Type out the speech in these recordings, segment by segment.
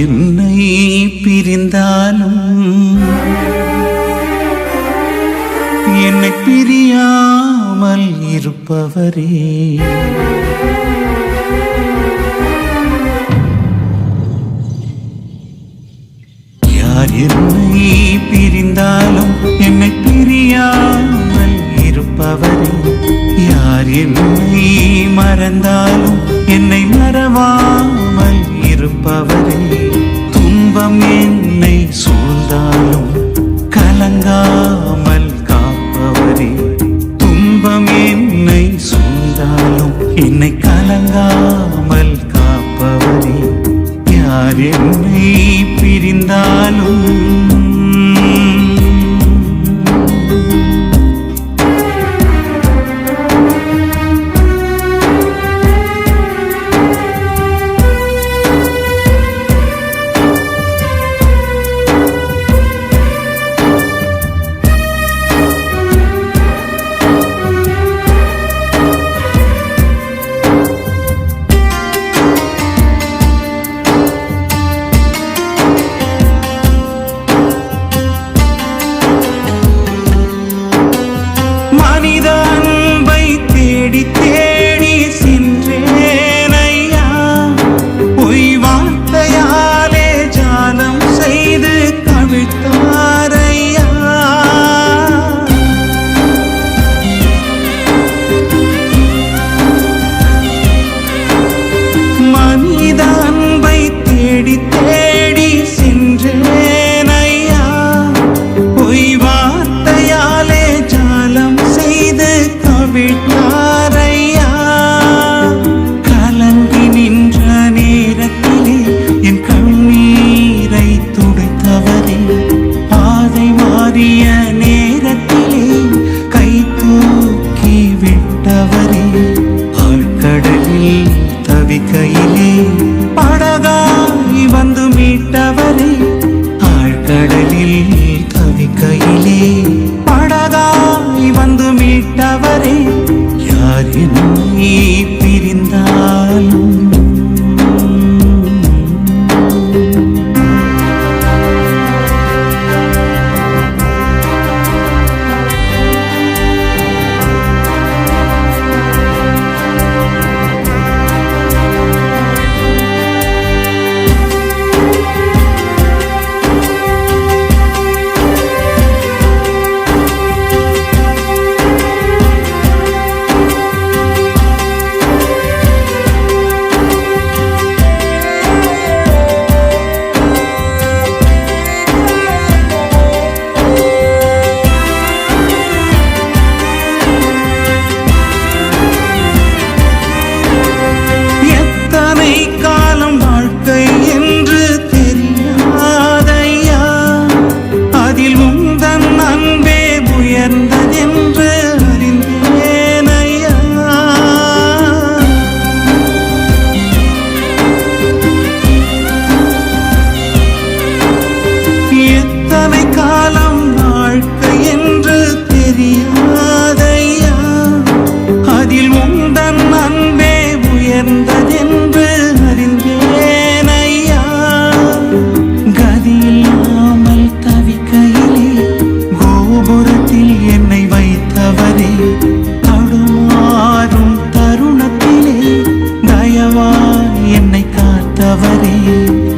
என்னை பிரிந்தாலும் என்னை பிரியாமல் இருப்பவரே, யார் என்னை பிரிந்தாலும் என்னை பிரியாமல் இருப்பவரே, யார் என்னை மறந்தாலும் என்னை மறவாமல் இருப்பவரே, துன்பம் என்னை சூழ்ந்தாலும் கலங்காமல் காப்பவரே, துன்பம் என்னை சூழ்ந்தாலும் என்னை கலங்காமல் காப்பவரே, யார் என்னை பிரிந்தாலும்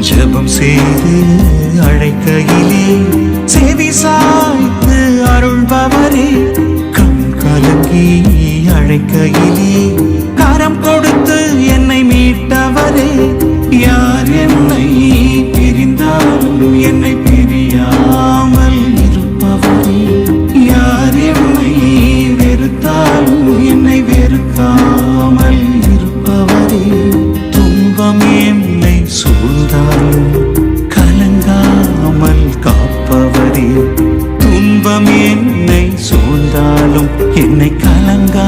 ஜெபம் செய்து அழைக்கையிலே செவி சாய்த்து அருள்பவரே, கண் கலங்கி அழைக்கையிலே கரம் கொடுத்து என்னை மீட்டவரே, யார் என்னை பிரிந்தாலும் என்னை பிரியாமல் இருப்பவரே, யார் என்னை வெறுத்தாலும் என்னை வெறுக்காமல் இருப்பவரே, துன்பம் என்னை சூழ்ந்தாலும் கலங்காமல் காப்பவரே, துன்பம் என்னை சூழ்ந்தாலும் என்னை கலங்கா